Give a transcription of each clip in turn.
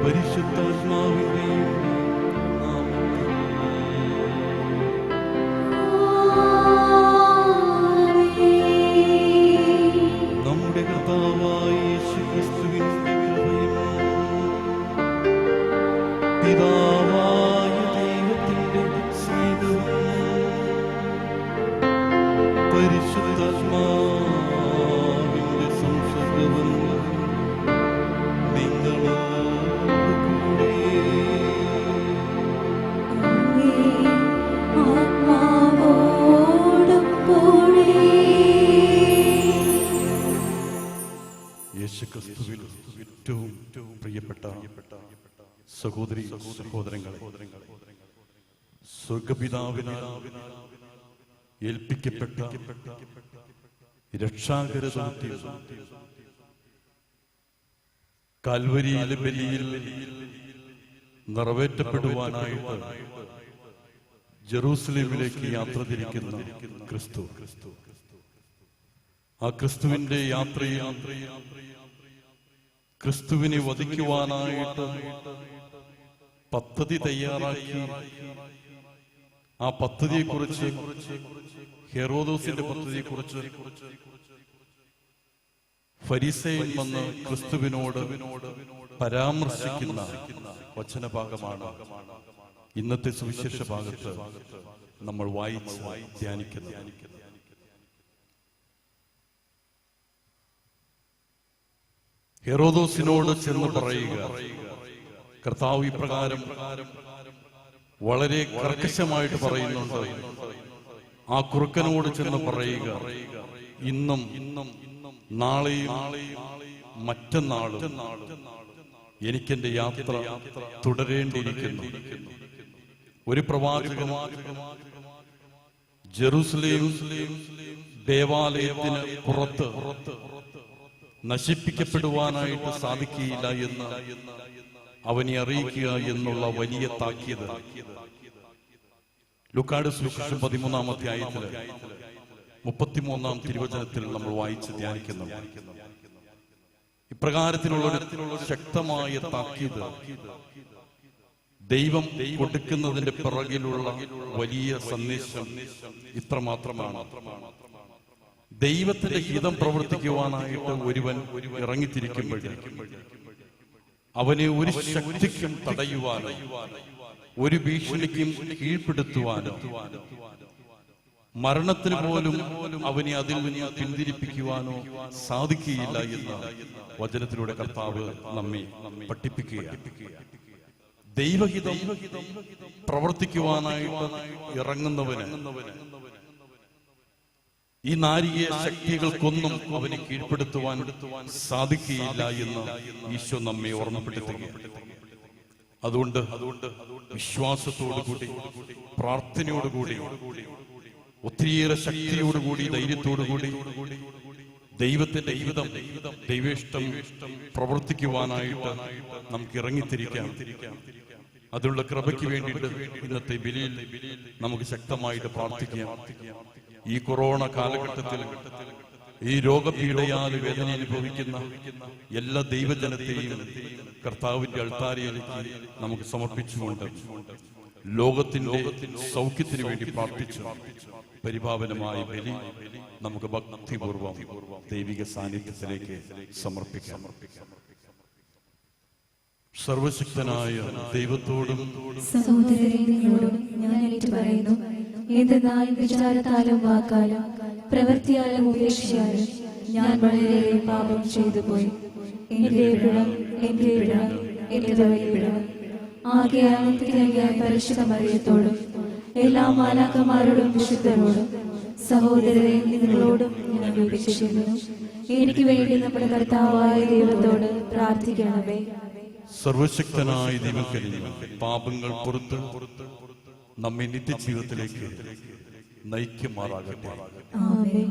പരിശുദ്ധാത്മാവിന്റെയും നമ്മുടെ കർത്താവായ യേശുക്രിസ്തുവിന്റെ കൃപയും പിതാവായ ദൈവത്തിന്റെ സ്നേഹവും പരിശുദ്ധാത്മാവിന്റെ സംസർഗവും നിങ്ങളോടുകൂടെ. യേശുക്രിസ്തുവിൽ ഏറ്റവും പ്രിയപ്പെട്ട സഹോദരി സഹോദരങ്ങളെ, സ്വർഗപിതാവിനാൽ ഏൽപ്പിക്കപ്പെട്ട രക്ഷാകര ദൗത്യം കാൽവരിയിലെ ബലിയിൽ നിറവേറ്റപ്പെടുവാനായിട്ട് ജെറൂസലേമിലേക്ക് യാത്ര തിരിക്കുന്ന ക്രിസ്തു, ആ ക്രിസ്തുവിന്റെ യാത്രയിൽ ക്രിസ്തുവിനെ വധിക്കുവാനായിട്ട് പദ്ധതി തയ്യാറാക്കി. ആ പദ്ധതിയെക്കുറിച്ച്, ഹെറോദോസിന്റെ പദ്ധതിയെക്കുറിച്ച് ഫരിസേയൻ വന്ന് ക്രിസ്തുവിനോട് പരാമർശിക്കുന്ന വചനഭാഗമാണ് ഇന്നത്തെ സുവിശേഷ ഭാഗത്ത് നമ്മൾ വായിച്ച് ധ്യാനിക്കുന്നത്. ഹെറോദോസിനോട് ചെന്ന് പറയുക, കർത്താവ് ഇപ്രകാരം വളരെ കർക്കശമായിട്ട് പറയുന്നുണ്ട്, ആ കുറുക്കനോട് ചെന്ന് പറയുക, ഇന്നും നാളെയും മറ്റന്നാളും എനിക്കെന്റെ യാത്ര തുടരേണ്ടിയിരിക്കുന്നു. ഒരു പ്രവാചകൻ ജെറൂസലേം ദേവാലയത്തിന് പുറത്ത് നശിപ്പിക്കപ്പെടുവാനായിട്ട് സാധിക്കുകയില്ല എന്ന് അവനെ അറിയിക്കുക എന്നുള്ള വലിയ താക്കീത് ലൂക്കായുടെ സുവിശേഷം 13-ാം അധ്യായത്തിൽ 33-ാം തിരുവചനത്തിൽ നമ്മൾ വായിച്ച് ധ്യാനിക്കുന്നു. ഇപ്രകാരത്തിലുള്ള ശക്തമായ താക്കീത് ദൈവം കൊടുക്കുന്നതിന്റെ പിറകിലുള്ള വലിയ സന്ദേശം ഇത്രമാത്രമാണ്. ദൈവത്തിന്റെ ഹിതം പ്രവർത്തിക്കുവാനായിട്ട് ഒരുവൻ ഇറങ്ങിത്തിരിക്കുമ്പോൾ അവനെ ഒരു ശക്തിക്കും തടയുവാനോ ഒരു ഭീഷണിക്കും കീഴ്പ്പെടുത്തുവാനോ മരണത്തിന് പോലും അവനെ അതിൽ നിന്ന് പിന്തിരിപ്പിക്കുവാനോ സാധിക്കുകയില്ല എന്ന് വചനത്തിലൂടെ കർത്താവ് നമ്മെ പഠിപ്പിക്കുകയാണ്. ദൈവഹിതം പ്രവർത്തിക്കുവാനായിട്ട് ഇറങ്ങുന്നവന് ഈ നാരിക ശക്തികൾക്കൊന്നും അവനെ കീഴ്പ്പെടുത്തുവാൻ സാധിക്കുകയില്ല എന്ന് ഈശോ നമ്മെ ഓർമ്മപ്പെടുത്തുകയാണ്. അതുകൊണ്ട് വിശ്വാസത്തോടുകൂടി, പ്രാർത്ഥനയോടുകൂടി, ഒത്തിരിയേറെ ശക്തിയോടുകൂടി, ധൈര്യത്തോടുകൂടി ദൈവത്തിന്റെ ഹിതം, ദൈവേഷ്ടം പ്രവർത്തിക്കുവാനായിട്ട് നമുക്ക് ഇറങ്ങിത്തിരിക്കാം. അതിനുള്ള കൃപയ്ക്ക് വേണ്ടിയിട്ട് ഇന്നത്തെ ബലിയിൽ നമുക്ക് ശക്തമായിട്ട് പ്രാർത്ഥിക്കാം. ഈ കൊറോണ കാലഘട്ടത്തിൽ ഈ രോഗപീഡയാൽ വേദന അനുഭവിക്കുന്ന എല്ലാ ദൈവജനത്തെയും കർത്താവിന്റെ അൾത്താരയിലേക്ക് നമുക്ക് സമർപ്പിച്ചുകൊണ്ട് ലോകത്തിന്റെ സൗഖ്യത്തിന് വേണ്ടി പ്രാർത്ഥിച്ചു പരിപാവനമായ ബലി നമുക്ക് ഭക്തിപൂർവം ദൈവിക സാന്നിധ്യത്തിലേക്ക് സമർപ്പിക്കാം. സർവശക്തനായ ദൈവത്തോടും സഹോദരങ്ങളോടും ഞാൻ ഏറ്റുപറയുന്നു, എന്തെന്നാൽ വിചാരത്താലും വാക്കാലും പ്രവൃത്തിയാലും ഉപേക്ഷയാലും ഞാൻ വളരെയേറെ പാപം ചെയ്തു പോയി. എന്റെ പിഴ ആകയാൽ പരിശുദ്ധ മറിയത്തോടും എല്ലാ മാലാഖമാരോടും വിശുദ്ധരോടും സഹോദരരെ നിങ്ങളോടും ഞാൻ അപേക്ഷിക്കുന്നു, എനിക്ക് വേണ്ടി നമ്മുടെ കർത്താവായ ദൈവത്തോട് പ്രാർത്ഥിക്കണമേ. സർവശക്തനായ ദൈവം കനിഞ്ഞ് പാപങ്ങൾ പുറത്ത് നമ്മെ നിത്യജീവിതത്തിലേക്ക് നയിക്കുമാറാകട്ടെ. ആമേൻ.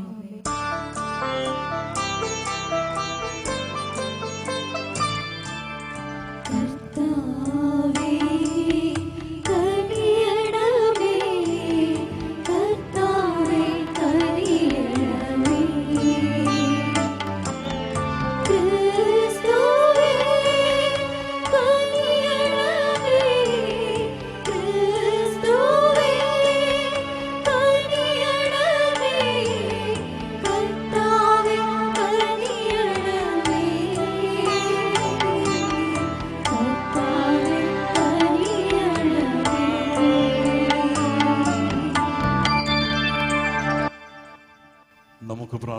Cristo,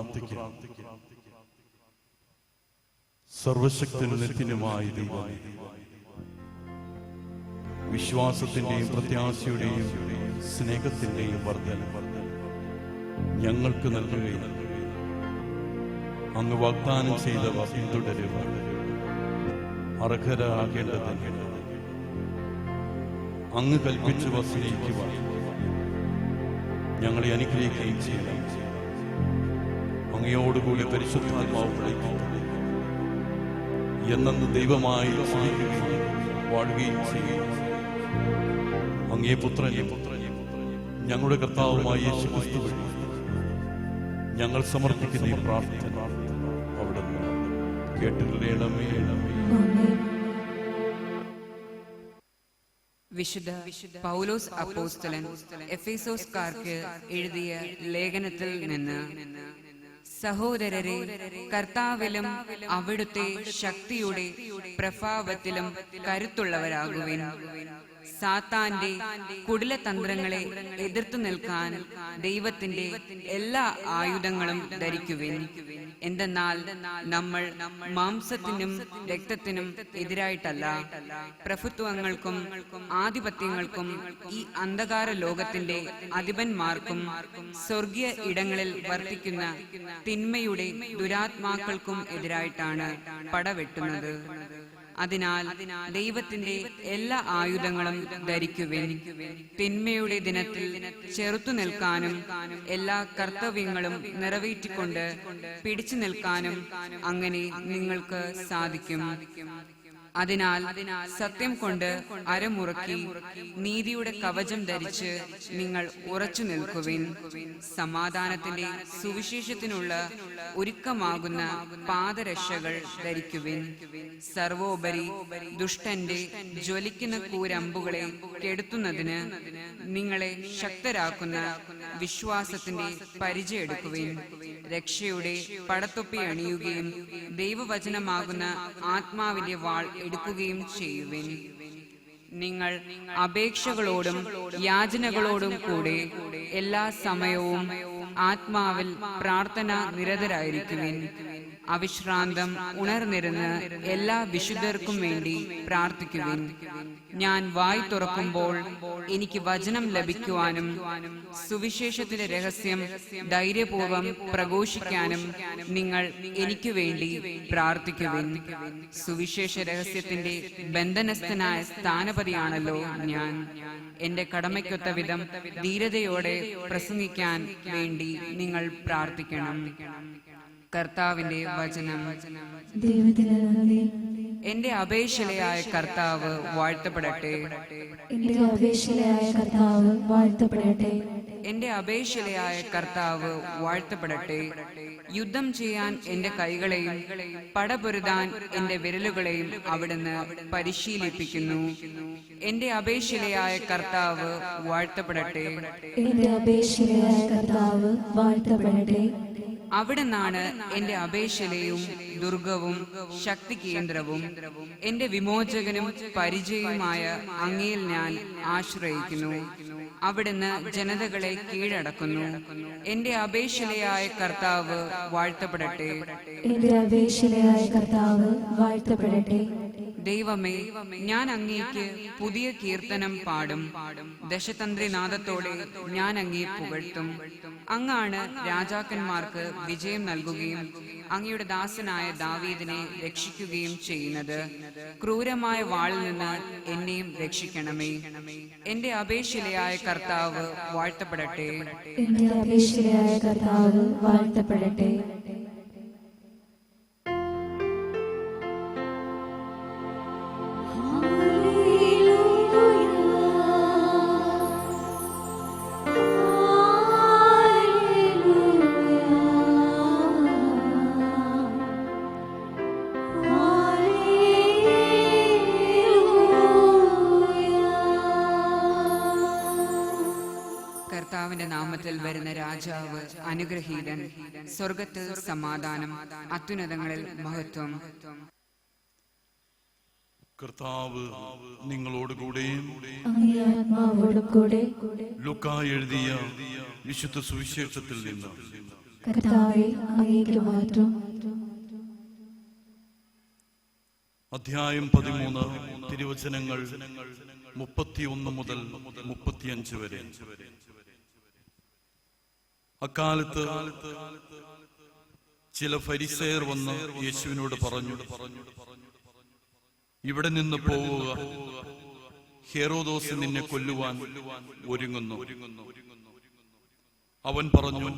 പ്രാർത്ഥിക്കാം. സർവശക്തനും നിത്യനുമായ ദൈവമേ, വിശ്വാസത്തിന്റെയും പ്രത്യാശയുടെയും സ്നേഹത്തിന്റെയും വർദ്ധന ഞങ്ങൾക്ക് നൽകുകയും അങ്ങ് വാഗ്ദാനം ചെയ്തവ പിന്തുടരുക അർഹരാകേണ്ടതിന് അങ്ങ് കൽപ്പിച്ചവ സ്നേഹിക്കുവാൻ ഞങ്ങളെ അനുഗ്രഹിക്കുകയും ചെയ്യണം. അങ്ങയോടുകൂടി പരിശുദ്ധാത്മാവ് വിളിക്കുന്നു എന്നു ദൈവമായി സ്നേഹിക്കുകയും വാഴുകയും ചെയ്യുകയും അങ്ങേ പുത്രനെ ഞങ്ങളുടെ കർത്താവുമായ യേശു ക്രിസ്തു വഴി ഞങ്ങൾ സമർപ്പിക്കുന്ന ഈ പ്രാർത്ഥന അവിടുന്ന് കേട്ടുകൊള്ളണമേ. വിശുദ്ധ പൗലോസ് അപ്പോസ്തലൻ എഫേസോസ്കാർക്ക് എഴുതിയ ലേഖനത്തിൽ നിന്ന്, സഹോദരരെ, കർത്താവിലും അവിടുത്തെ ശക്തിയുടെ പ്രഭാവത്തിലും കരുത്തുള്ളവരാകുവിൻ. സാത്താന്റെ കുടിലതന്ത്രങ്ങളെ എതിർത്തു നിൽക്കാൻ ദൈവത്തിന്റെ എല്ലാ ആയുധങ്ങളും ധരിക്കുവിൻ. എന്തെന്നാൽ നമ്മൾ മാംസത്തിനും രക്തത്തിനും എതിരായിട്ടല്ല, പ്രഭുത്വങ്ങൾക്കും ആധിപത്യങ്ങൾക്കും ഈ അന്ധകാര ലോകത്തിന്റെ അധിപന്മാർക്കും സ്വർഗീയ ഇടങ്ങളിൽ വർത്തിക്കുന്ന തിന്മയുടെ ദുരാത്മാക്കൾക്കും എതിരായിട്ടാണ് പടവെട്ടുന്നത്. അതിനാൽ ദൈവത്തിന്റെ എല്ലാ ആയുധങ്ങളും ധരിക്കുവിൻ. തിന്മയുടെ ദിനത്തിൽ ചെറുത്തു നിൽക്കാനും എല്ലാ കർത്തവ്യങ്ങളും നിറവേറ്റിക്കൊണ്ട് പിടിച്ചു നിൽക്കാനും അങ്ങനെ നിങ്ങൾക്ക് സാധിക്കും. അതിനാൽ സത്യം കൊണ്ട് അരമുറുക്കി നീതിയുടെ കവചം ധരിച്ച് നിങ്ങൾ ഉറച്ചു നിൽക്കുവിൻ. സമാധാനത്തിന്റെ സുവിശേഷത്തിനുള്ള ഒരുക്കമാകുന്ന പാദരക്ഷകൾ ധരിക്കുവിൻ. സർവോപരി ദുഷ്ടന്റെ ജ്വലിക്കുന്ന കൂരമ്പുകളെ കെടുത്തുന്നതിന് നിങ്ങളെ ശക്തരാക്കുന്ന വിശ്വാസത്തിന്റെ പരിചയെടുക്കുവിൻ. രക്ഷയുടെ പടത്തൊപ്പി അണിയുകയും ദൈവവചനമാകുന്ന ആത്മാവിന്റെ വാൾ എടുക്കുകയും ചെയ്യുവിൻ. നിങ്ങൾ അപേക്ഷകളോടും യാചനകളോടും കൂടെ എല്ലാ സമയവും ആത്മാവിൽ പ്രാർത്ഥന നിരതരായിരിക്കുവിൻ. അവിശ്രാന്തം ഉണർന്നിരുന്ന് എല്ലാ വിശുദ്ധർക്കും വേണ്ടി പ്രാർത്ഥിക്കുവിൻ. ഞാൻ വായ് തുറക്കുമ്പോൾ എനിക്ക് വചനം ലഭിക്കുവാനും സുവിശേഷത്തിന്റെ രഹസ്യം ധൈര്യപൂർവം പ്രഘോഷിക്കാനും നിങ്ങൾ എനിക്ക് വേണ്ടി പ്രാർത്ഥിക്കുവിൻ. സുവിശേഷ രഹസ്യത്തിന്റെ ബന്ധനസ്ഥനായ സ്ഥാനപതിയാണല്ലോ ഞാൻ. എന്റെ കടമയ്ക്കൊത്ത വിധം ധീരതയോടെ പ്രസംഗിക്കാൻ വേണ്ടി നിങ്ങൾ പ്രാർത്ഥിക്കണം. കർത്താവിന്റെ വചനം. ദൈവത്തിന് നന്ദി. എന്റെ അപേക്ഷയായ കർത്താവ് വാഴ്ത്തപ്പെടട്ടെ. എന്റെ അപേക്ഷയായ കർത്താവ് വാഴ്ത്തപ്പെടട്ടെ. എന്റെ അപേക്ഷയായ കർത്താവ് വാഴ്ത്തപ്പെടട്ടെ. യുദ്ധം ചെയ്യാൻ എന്റെ കൈകളെയും പടപൊരുതാൻ എന്റെ വിരലുകളെയും അവിടുന്ന് പരിശീലിപ്പിക്കുന്നു. എന്റെ അപേക്ഷയായ കർത്താവ് വാഴ്ത്തപ്പെടട്ടെ. എന്റെ അപേക്ഷയായ കർത്താവ് വാഴ്ത്തപ്പെടട്ടെ. അവിടുന്നാണ് എന്റെ അപേക്ഷയും ദുർഗവും ശക്തി കേന്ദ്രവും. എന്റെ വിമോചകനും പരിചയവുമായ അങ്ങയിൽ ഞാൻ ആശ്രയിക്കുന്നു. അവിടുന്ന് ജനതകളെ കീഴടക്കുന്നു. എന്റെ അപേക്ഷയായ കർത്താവ് വാഴ്ത്തപ്പെടട്ടെ. എന്റെ അപേക്ഷയായ കർത്താവ് വാഴ്ത്തപ്പെടട്ടെ. ദൈവമേ, ഞാൻ അങ്ങേക്ക് പുതിയ കീർത്തനം പാടും. ദശതന്ത്രിനാദത്തോടെ ഞാൻ അങ്ങേ പുകഴ്ത്തും. അങ്ങാണ് രാജാക്കന്മാർക്ക് വിജയം നൽകുകയും അങ്ങയുടെ ദാസനായ ദാവീദിനെ രക്ഷിക്കുകയും ചെയ്യുന്നത്. ക്രൂരമായ വാളിൽ നിന്ന് എന്നെയും രക്ഷിക്കണമേ. എന്റെ അപേക്ഷയായ കർത്താവ് വാഴ്ത്തപ്പെടട്ടെ. എന്റെ അപേക്ഷയായ കർത്താവ് വാഴ്ത്തപ്പെടട്ടെ. കർത്താവിന്റെ നാമത്തിൽ വരുന്ന രാജാവ് അനുഗ്രഹീതൻ. സ്വർഗത്തിൽ സമാധാനം, അത്യുന്നതങ്ങളിൽ മഹത്വം. കർത്താവ് നിങ്ങളോടുകൂടെയും അങ്ങേ ആത്മാവോടും കൂടെ ലൂക്കാ എഴുതിയ വിശുദ്ധ സുവിശേഷത്തിൽ നിന്ന് കർത്താവേ, അങ്ങേക്ക് മഹത്വം. അധ്യായം 13 തിരുവചനങ്ങൾ 31 മുതൽ 35 വരെ. അക്കാലത്ത് ചില ഫരിസേയർ വന്ന് യേശുവിനോട് പറഞ്ഞു, ഇവിടെ നിന്ന് പോവുക, ഹെരോദോസ് നിന്നെ കൊല്ലുവാൻ ഒരുങ്ങുന്നു. അവൻ പറഞ്ഞു,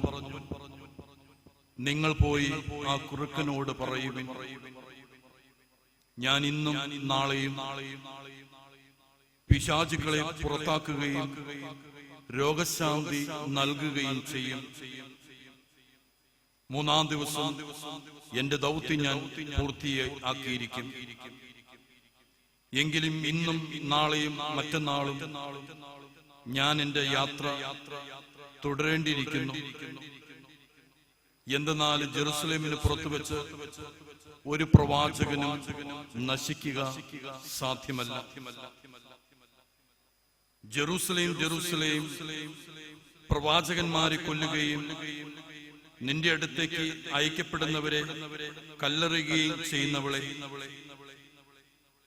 നിങ്ങൾ പോയി ആ കുറുക്കനോട് പറയുവിൻ, ഞാൻ ഇന്നും നാളെയും പിശാചുക്കളെ പുറത്താക്കുകയും രോഗശാന്തി നൽകുകയും ചെയ്യും. 3-ാം ദിവസം എന്റെ ദൗത്യം ഞാൻ പൂർത്തിയാക്കിയിരിക്കും. എങ്കിലും ഇന്നും നാളെയും മറ്റന്നാളും ഞാൻ എന്റെ യാത്ര തുടരേണ്ടിയിരിക്കുന്നു. എന്തെന്നാൽ ജെറുസലേമിന് പുറത്തു വെച്ച് ഒരു പ്രവാചകനും നശിക്കുക സാധ്യമല്ല. ജെറുസലേം, ജെറുസലേം, പ്രവാചകന്മാരെ കൊല്ലുകയും നിന്റെ അടുത്തേക്ക് അയക്കപ്പെടുന്നവരെ കല്ലെറിയുകയും ചെയ്യുന്നവളെ,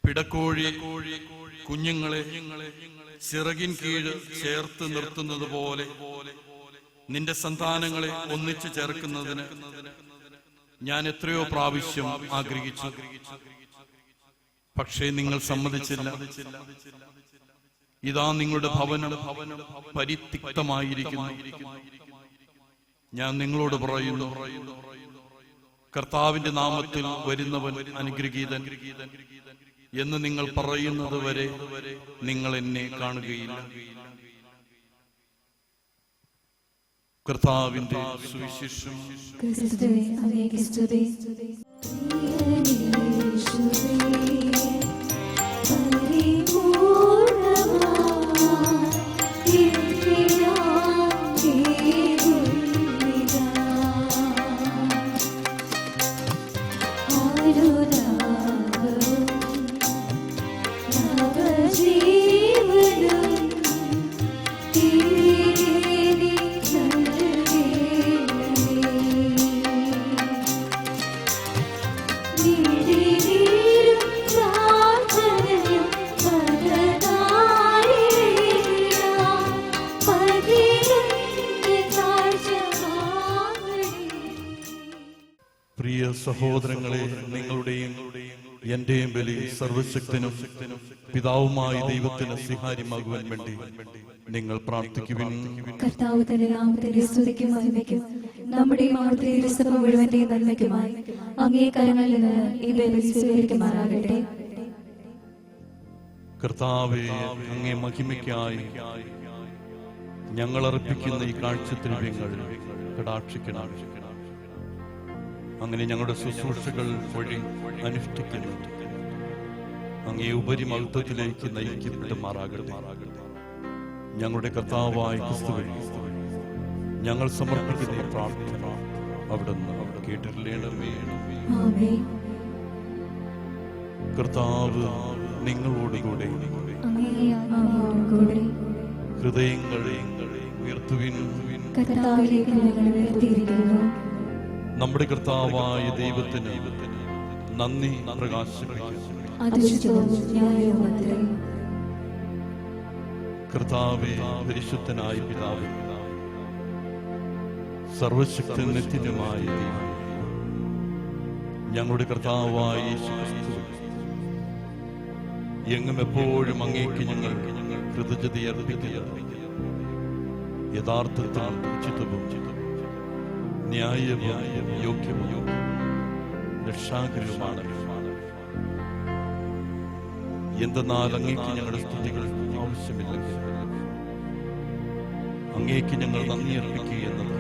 പിടക്കോഴി കുഞ്ഞുങ്ങളെ ചിറകിൻ കീഴ് ചേർത്ത് നിർത്തുന്നത് പോലെ നിന്റെ സന്താനങ്ങളെ ഒന്നിച്ചു ചേർക്കുന്നതിന് ഞാൻ എത്രയോ പ്രാവശ്യം ആഗ്രഹിച്ചു, പക്ഷേ നിങ്ങൾ സമ്മതിച്ചില്ല. ഇതാ നിങ്ങളുടെ ഭവനം പരിത്യക്തമായിരിക്കുന്നു. ഞാൻ നിങ്ങളോട് പറയുന്നു, കർത്താവിന്റെ നാമത്തിൽ വരുന്നവൻ അനുഗ്രഹീതൻ എന്ന് നിങ്ങൾ പറയുന്നത് വരെ നിങ്ങൾ എന്നെ കാണുകയില്ല. കർത്താവിന്റെ സുവിശേഷം. ക്രിസ്തുവേ, അങ്ങേക്ക് സ്തുതി. പ്രിയ സഹോദരങ്ങളെ, നിങ്ങളുടെയും എന്റെയും ബലി സർവശക്തനും പിതാവുമായ ദൈവത്തിന് സ്വീകാര്യമാകുവാൻ വേണ്ടി നിങ്ങൾ പ്രാർത്ഥിക്കുവിൻ. കർത്താവ് തന്റെ നാമത്തിന്റെ സ്തുതിക്കും മഹിമയ്ക്കും നമ്മുടെയും അവിടുത്തെ തിരുസഭ മുഴുവന്റെ നന്മയ്ക്കുമായി അങ്ങേ കരങ്ങളിൽ നിന്ന് ഈ ബലി സ്വീകരിക്കുമാറാകട്ടെ. കർത്താവേ, അങ്ങേ മഹിമയ്ക്കായി ഞങ്ങൾ അർപ്പിക്കുന്ന ഈ കാഴ്ചദ്രവ്യങ്ങൾ കടാക്ഷിക്കണം. അങ്ങനെ ഞങ്ങളുടെ ശുശ്രൂഷകൾ വഴി അനുഷ്ഠിക്കുന്നുണ്ട് അങ്ങേ ഉപരിമഹത്വത്തിലേക്ക് നയിക്കപ്പെടുമാറാകട്ടെ. ഞങ്ങളുടെ കർത്താവായ ക്രിസ്തുവിൽ ഞങ്ങൾ സമർപ്പിക്കുന്ന ഈ പ്രാർത്ഥന അവിടുന്ന് കേട്ടിരിക്കണമേ. കർത്താവ് നിങ്ങളോടുകൂടെ ഹൃദയങ്ങളെ ഉയർത്തുവിൻ. നമ്മുടെ കർത്താവായ ദൈവത്തിന് നന്ദി പ്രകാശിപ്പിക്കും. കർത്താവേ, പരിശുദ്ധനായ പിതാവേ, സർവശക്തൻ നിത്യനുമായ ദൈവം, ഞങ്ങളുടെ കർത്താവായ യേശുക്രിസ്തു, എങ്ങും എപ്പോഴും അങ്ങേക്ക് ഞങ്ങൾ കൃതജ്ഞത അർപ്പിക്കുന്നത് യഥാർത്ഥത്തിൽ ഉചിതവും ന്യായവും യോഗ്യവും രക്ഷാകരവുമാണ്. എന്തെന്നാൽ അങ്ങേക്ക് ഞങ്ങളുടെ സ്തുതികൾ ആവശ്യമില്ലെങ്കിൽ അങ്ങേക്ക് ഞങ്ങൾ നന്ദി അർപ്പിക്കുക എന്നത്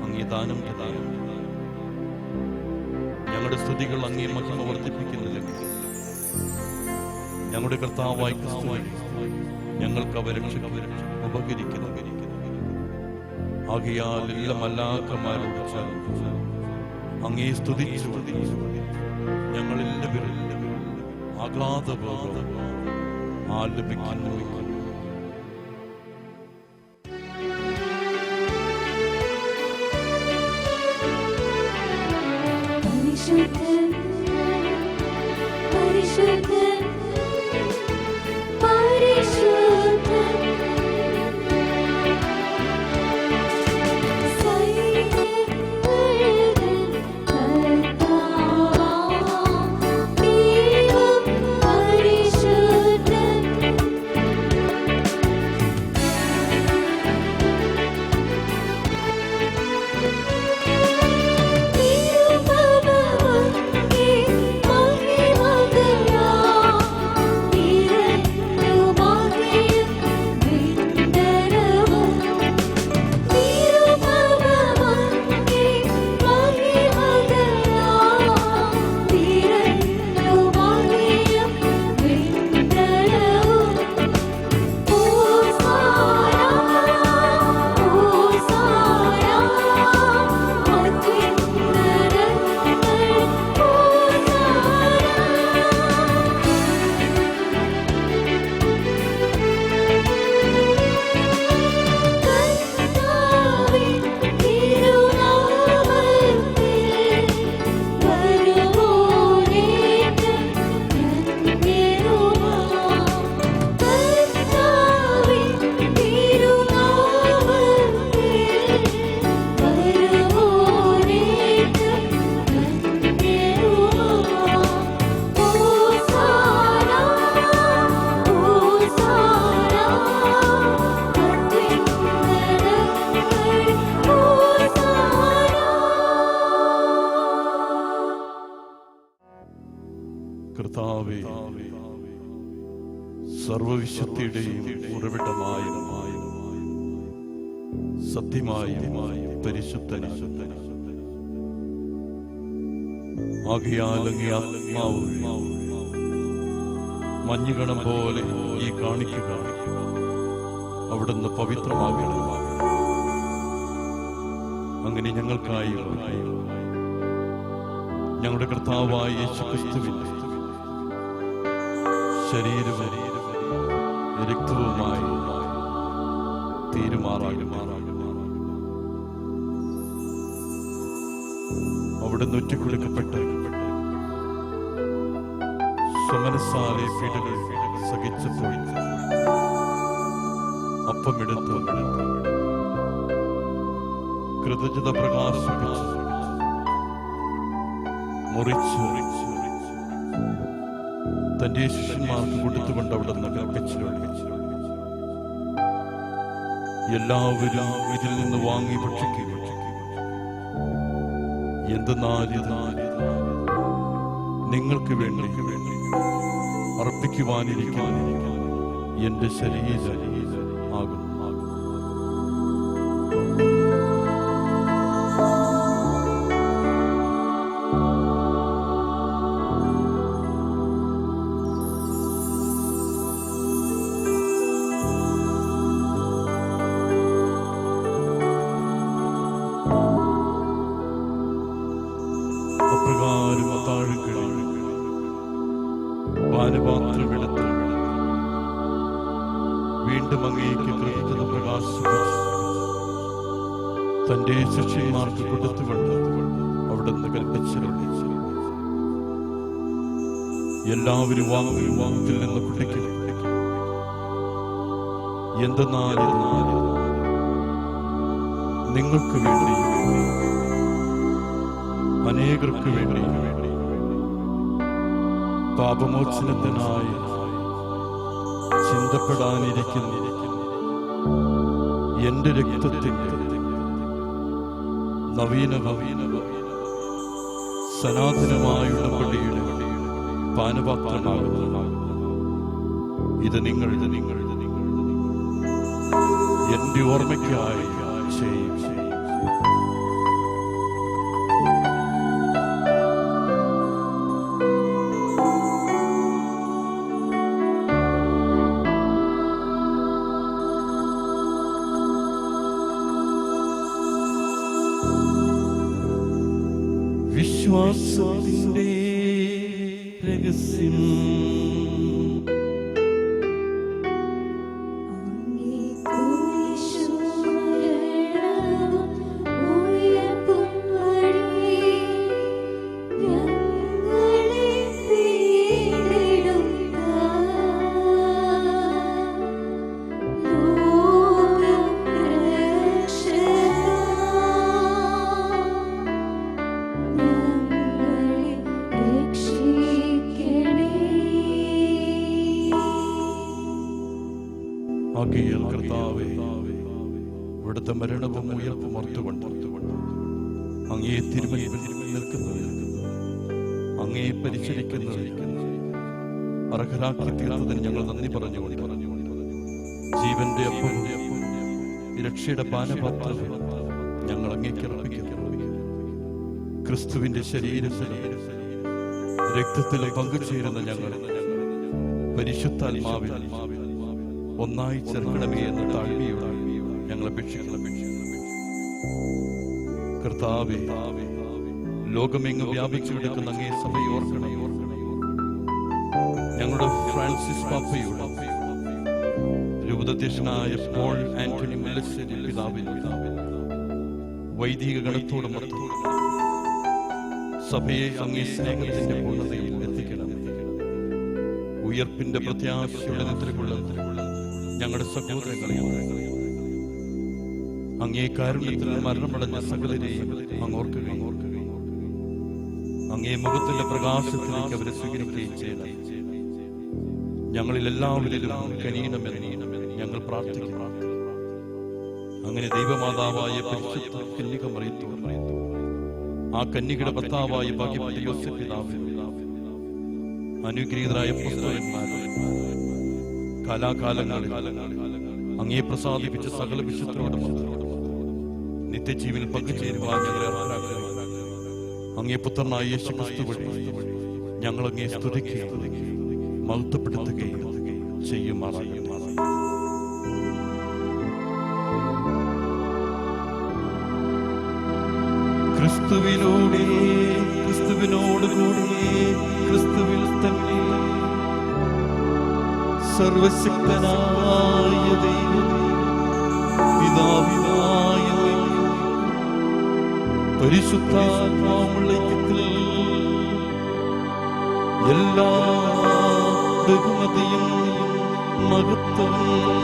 അങ്ങേ ദാനം പ്രദാനം. ഞങ്ങളുടെ സ്തുതികൾ അങ്ങേ മഹിമ വർദ്ധിപ്പിക്കുന്നില്ലെങ്കിൽ ഞങ്ങളുടെ കർത്താവായ ക്രിസ്തുവിൽ ഞങ്ങൾക്ക് അവരക്ഷ ഉപകരിക്കുന്നു. ആകയാൽ എല്ലാ മലാക്കന്മാരോട് അങ്ങേ സ്തുതിച്ചു ഞങ്ങളെല്ലാവരും ആഹ്ലാദപൂർവ്വം ആലപിക്കുന്നു. കർത്താവേ, സർവവിശുദ്ധിയുടെയും ഉറവിടമായ സത്യമായ പരിശുദ്ധനായ ആകയാൽ അങ്ങേ ആത്മാവ് മഞ്ഞുകണം പോലെ ഈ കാണിക്കുക അവിടുന്ന് പവിത്രമാകണം. അങ്ങനെ ഞങ്ങൾക്കായി ഞങ്ങളുടെ കർത്താവായ യേശുക്രിസ്തുവിന്റെ ശരീരവും രക്തവുമായി തീരുമാറാകുമാറാകും. അവിടെ നൊറ്റിക്കൊടുക്കപ്പെട്ട് സ്വമനസാലെ പീഡകൾ സഹിച്ചപ്പോൾ അപ്പമെടുത്ത് കൃതജ്ഞത പ്രകാശിപ്പിച്ച് മുറിച്ച് തന്റെ ശിഷ്യന്മാർക്ക് കൊടുത്തുകൊണ്ട് അവിടെ നിന്ന് കൽപ്പിച്ചു, എല്ലാവരും ഇതിൽ നിന്ന് വാങ്ങി ഭക്ഷിക്കുക. എന്തെന്നാൽ നിങ്ങൾക്ക് വേണ്ടി അർപ്പിക്കുവാനിരിക്കുന്ന എന്റെ ശരീരം ആകും. അപ്രകാരം അത്താഴങ്ങളിൽ പാനപാത്രമെടുത്ത് വീണ്ടും അങ്ങേക്ക് കൃതജ്ഞത പ്രകാശിപ്പിച്ച് തന്റെ ശിഷ്യന്മാർക്ക് കൊടുത്തുകൊണ്ട് അവിടുന്ന് കൽപ്പിച്ചരുളി, എല്ലാവരും വാങ്ങത്തിൽ നിന്ന് കുടിക്കുന്നു. എന്തെന്നാൽ നിങ്ങൾക്ക് വേണ്ടി അനേകർക്ക് വേണ്ടി പാപമോചനത്തിനായി ചിന്തപ്പെടാനിരിക്കുന്ന എന്റെ രക്തത്തിന്റെ നവീന സനാതനമായ ഉടമ്പടിയുടെ പാനപാത്രമാകുന്നു. ഇത് നിങ്ങൾ എന്റെ ഓർമ്മയ്ക്കായി ചെയ്യും. വിശ്വാസത്തിന്റെ രഹസ്യം ആകയാൽ കർത്താവേ, ഇവിടുത്തെ മരണവും ഉയർപ്പും ഓർത്തുകൊണ്ട് അങ്ങേ തിരുമുൻപിൽ നിൽക്കുന്നത്, അങ്ങേ പരിചരിക്കുന്നത് അർഹരാക്കി തീർന്നതിന് ഞങ്ങൾ നന്ദി പറഞ്ഞുകൊണ്ട് ജീവന്റെ അപ്പവും രക്ഷയുടെ പാനപാത്രവും ഞങ്ങൾ അങ്ങേക്ക് അർപ്പിക്കുന്നു. ക്രിസ്തുവിന്റെ ശരീരത്തിലും രക്തത്തിലും പങ്കുചേരുന്ന ഞങ്ങൾ പരിശുദ്ധാത്മാവിൽ ഒന്നായി ചേർക്കണമേ എന്ന താഴ്മയോടെ ഞങ്ങൾ അപേക്ഷിക്കുന്നു. കർത്താവേ, ലോകമെങ്ങും വ്യാപിച്ചു കിടക്കുന്ന അങ്ങേ സഭയെ ഓർക്കണം. ഞങ്ങളുടെ ഫ്രാൻസിസ് പാപ്പയോട്, രൂപതധ്യക്ഷനായ പോൾ ആന്റണി മുല്ലശ്ശേരി പിതാവിനോട്, വൈദിക ഗണത്തോടും സഭയെ അങ്ങേ സ്നേഹത്തിന്റെ പൂർണ്ണതയിൽ എത്തിക്കണം. ഉയർപ്പിന്റെ പ്രത്യാശയുടെ നിദ്രകൊള്ള ഞങ്ങളുടെ സഹോദരങ്ങളെ അങ്ങേ കാരുണ്യത്തിൽ മരണമടഞ്ഞ സകലരെയും അങ്ങോർക്കുകയും അങ്ങേ മുഖത്തിന്റെ പ്രകാശത്തിലേക്ക് അവരെ സ്വീകരിക്കുകയും ചെയ്ത ഞങ്ങളിൽ എല്ലാവരിലും കനിയണമെന്ന് ഞങ്ങൾ പ്രാർത്ഥിക്കുന്നു. അങ്ങനെ ദൈവമാതാവായ പരിശുദ്ധ കന്യക മറിയത്തോട്, ആ കന്യകയുടെ ഭർത്താവായ ഭാഗ്യവതി യോസേഫ് പിതാവ്, അനുഗ്രഹീതരായ അപ്പോസ്തലന്മാർ കാലാകാലങ്ങളിൽ അങ്ങയെ പ്രസാദിപ്പിച്ച സകല വിശുദ്ധരോടും നിത്യജീവനിൽ പങ്കുചേരുവാൻ ഞങ്ങളെ അർഹരാക്കുകയും അങ്ങേ പുത്രനായ യേശുക്രിസ്തു വഴി ഞങ്ങൾ അങ്ങേ സ്തുതിക്കുകയും മഹത്വപ്പെടുത്തുകയും ചെയ്യുമാറാകട്ടെ. ക്രിസ്തുവിലൂടെ, ക്രിസ്തുവിനോടുകൂടി, ക്രിസ്തുവിൽ തന്നെ സർവശക്തനായ ദൈവം പിതാവായ പരിശുദ്ധാത്മാവുമുള്ള ഐക്യത്തിൽ എല്ലാ ബഹുമതിയും മഹത്വവും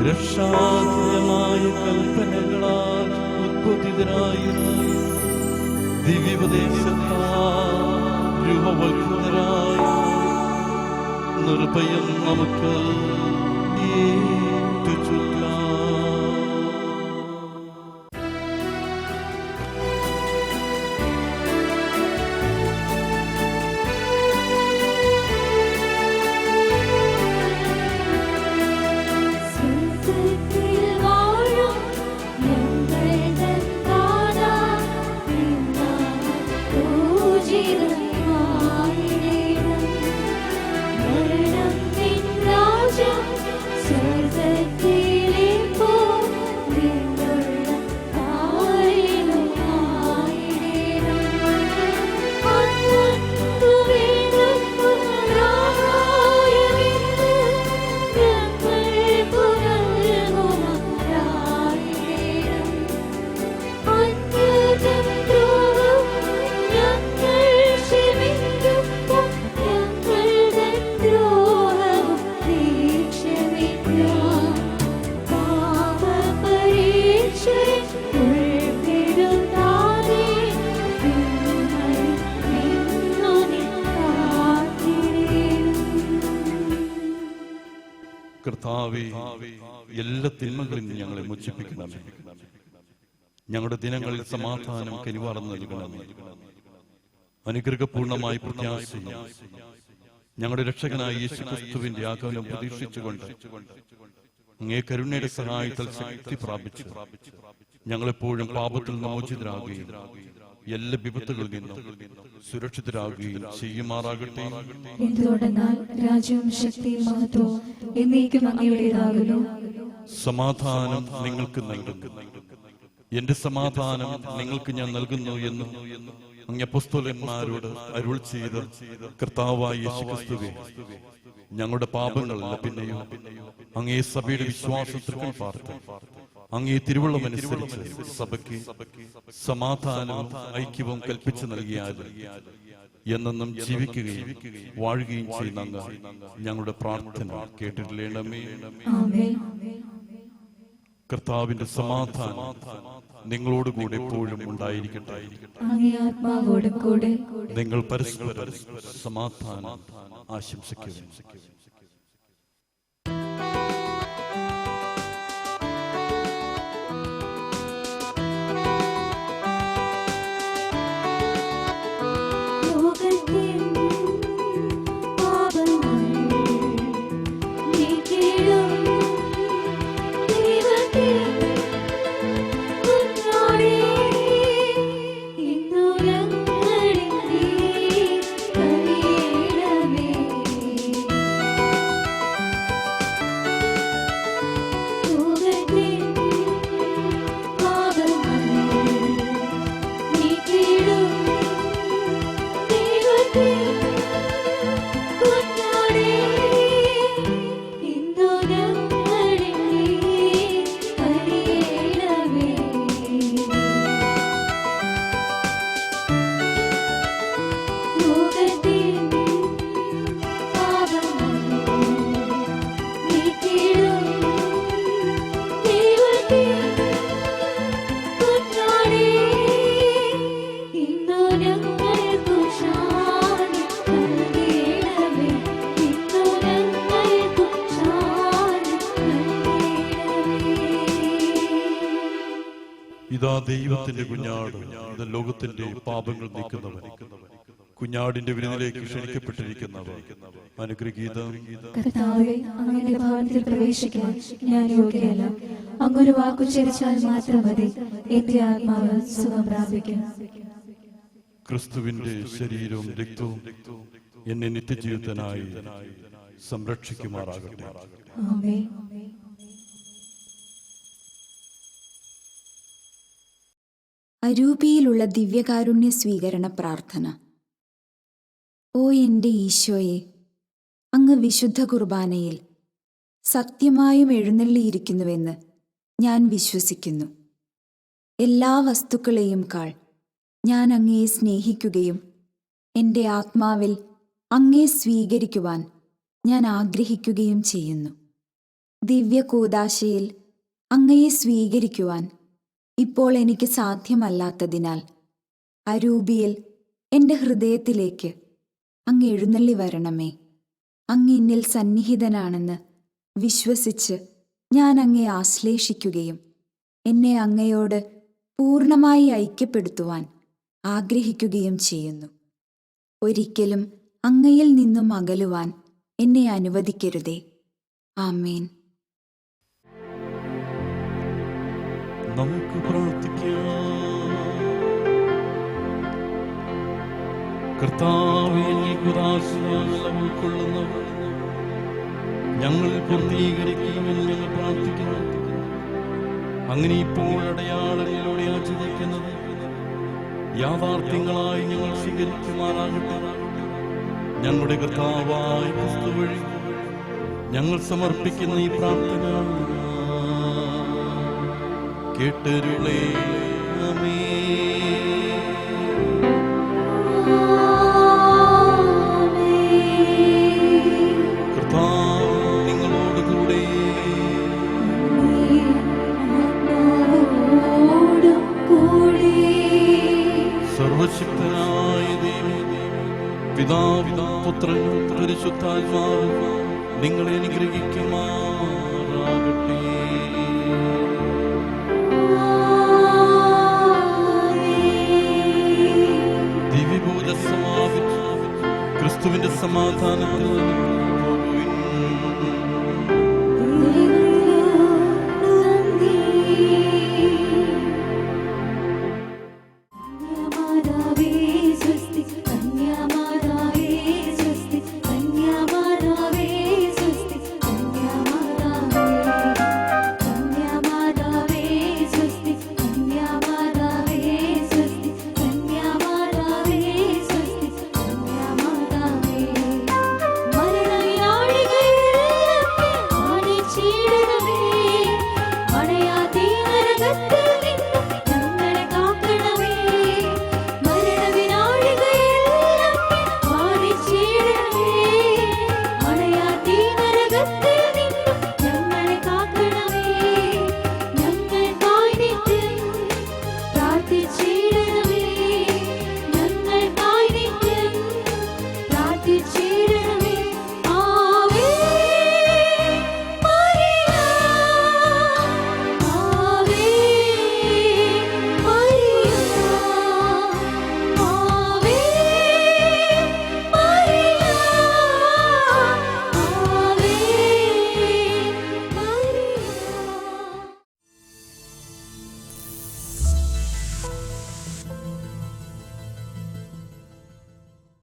രക്ഷാകരമായ കൽപ്പനകളാൽ ഉദ്ബോധിതരായിരുന്നു ദിവ്യോപദേശത്താൽ രൂപവൽകൃതരായ നിർഭയം നമുക്ക് ഏറ്റുചൊല്ലാം. കർത്താവേ, എല്ലാ തിന്മകളിൽ നിന്ന് ഞങ്ങളെ മോചിപ്പിക്കണമേ. ഞങ്ങളുടെ ദിനങ്ങളിൽ സമാധാനം കനിവാർന്നു നൽകണമേ. അനുഗ്രഹപൂർണമായി പ്രത്യാശയും ഞങ്ങളുടെ രക്ഷകനായ യേശുക്രിസ്തുവിന്റെ ആഗമനം പ്രതീക്ഷിച്ചുകൊണ്ട് അങ്ങേ കരുണയുടെ സഹായത്താൽ ശക്തി പ്രാപിച്ചു ഞങ്ങളെപ്പോഴും പാപത്തിൽ നിന്ന് മോചിതരാകുകയും എല്ലാ വിപത്തുകളിൽ നിന്നും സുരക്ഷിതരാകുകയും ചെയ്യുമാറാകട്ടെ. എന്തുകൊണ്ടെന്നാൽ രാജ്യവും ശക്തിയും മഹത്വവും എന്നേക്കും അങ്ങയുടേതാകുന്നു. സമാധാനം നിങ്ങൾക്ക് നൽകുന്നു, എന്റെ സമാധാനം നിങ്ങൾക്ക് ഞാൻ നൽകുന്നു എന്ന് അങ്ങ് അപ്പോസ്തലന്മാരോട് അരുൾ ചെയ്ത കർത്താവായ യേശുക്രിസ്തുവേ, ഞങ്ങളുടെ പാപങ്ങളല്ല പിന്നെയോ അങ്ങേ സഭയുടെ വിശ്വാസത്തിൽ പാർത്ത് അങ്ങേ തിരുവള്ളമനുസരിച്ച് സഭയ്ക്ക് സമാധാനവും ഐക്യവും കൽപ്പിച്ചു നൽകിയാലും എന്നെന്നും ജീവിക്കുകയും വാഴുകയും ചെയ്യുന്ന അങ്ങ് ഞങ്ങളുടെ പ്രാർത്ഥന കേട്ടിട്ടില്ലേണമേ. കർത്താവിന്റെ സമാധാനം നിങ്ങളോടുകൂടെ എപ്പോഴും ഉണ്ടായിരിക്കട്ടെ. നിങ്ങൾ പരസ്പരം സമാധാനം ആശംസിക്കുക. ും ഇതാ ദൈവത്തിന്റെ കുഞ്ഞാട്, ഇത് ലോകത്തിന്റെ പാപങ്ങൾ നീക്കുന്നവൻ. കുഞ്ഞാടിന്റെ വിരുന്നിലേക്ക് ക്ഷണിക്കപ്പെട്ടിരിക്കുന്നവർ അനുഗ്രഹീതം. കർത്താവേ, അങ്ങയുടെ ഭവനത്തിൽ പ്രവേശിക്കാൻ ഞാൻ യോഗ്യയല്ല. അങ്ങൊരു വാക്കുച്ചരിച്ചാൽ മാത്രം മതി, എന്റെ ആത്മാവ് സുഖം പ്രാപിക്കും. ക്രിസ്തുവിന്റെ ശരീരവും രക്തവും എന്നെ നിത്യജീവിതനായി സംരക്ഷിക്കുമാറാകട്ടെ. ആമേൻ. അരൂപിയിലുള്ള ദിവ്യകാരുണ്യ സ്വീകരണ പ്രാർത്ഥന. ഓ എൻ്റെ ഈശോയെ, അങ്ങ് വിശുദ്ധ കുർബാനയിൽ സത്യമായും എഴുന്നള്ളിയിരിക്കുന്നുവെന്ന് ഞാൻ വിശ്വസിക്കുന്നു. എല്ലാ വസ്തുക്കളെയും കാൾ ഞാൻ അങ്ങയെ സ്നേഹിക്കുകയും എൻ്റെ ആത്മാവിൽ അങ്ങയെ സ്വീകരിക്കുവാൻ ഞാൻ ആഗ്രഹിക്കുകയും ചെയ്യുന്നു. ദിവ്യകൂദാശയിൽ അങ്ങയെ സ്വീകരിക്കുവാൻ ഇപ്പോൾ എനിക്ക് സാധ്യമല്ലാത്തതിനാൽ അരൂപിയിൽ എൻ്റെ ഹൃദയത്തിലേക്ക് അങ്ങ് എഴുന്നള്ളി വരണമേ. അങ്ങ് എന്നിൽ സന്നിഹിതനാണെന്ന് വിശ്വസിച്ച് ഞാൻ അങ്ങയെ ആശ്ലേഷിക്കുകയും എന്നെ അങ്ങയോട് പൂർണ്ണമായി ഐക്യപ്പെടുത്തുവാൻ ആഗ്രഹിക്കുകയും ചെയ്യുന്നു. ഒരിക്കലും അങ്ങയിൽ നിന്നും അകലുവാൻ എന്നെ അനുവദിക്കരുതേ. ആമേൻ. നമുക്ക് പ്രാർത്ഥിക്കാം. കർത്താവേ, കുദാശയെല്ലാം ഉൾക്കൊള്ളുന്നവർ ഞങ്ങൾ പൂർത്തീകരിക്കുമെന്ന് ഞങ്ങൾ പ്രാർത്ഥിക്കുന്നു. അങ്ങനെ ഇപ്പോൾ അടയാളങ്ങളിലൂടെ ആചരിക്കുന്നത് യാഥാർത്ഥ്യങ്ങളായി ഞങ്ങൾ സ്വീകരിക്കുമാറാകട്ടെ. ഞങ്ങളുടെ കർത്താവായ ക്രിസ്തു വഴി ഞങ്ങൾ സമർപ്പിക്കുന്ന ഈ പ്രാർത്ഥന കേട്ടരുളേ. കർത്താവ് നിങ്ങളോടുകൂടെ. സർവശക്തനായ ദൈവം പിതാവും പുത്രനും പരിശുദ്ധാത്മാവും നിങ്ങളെ അനുഗ്രഹിക്കുമാറാകട്ടെ.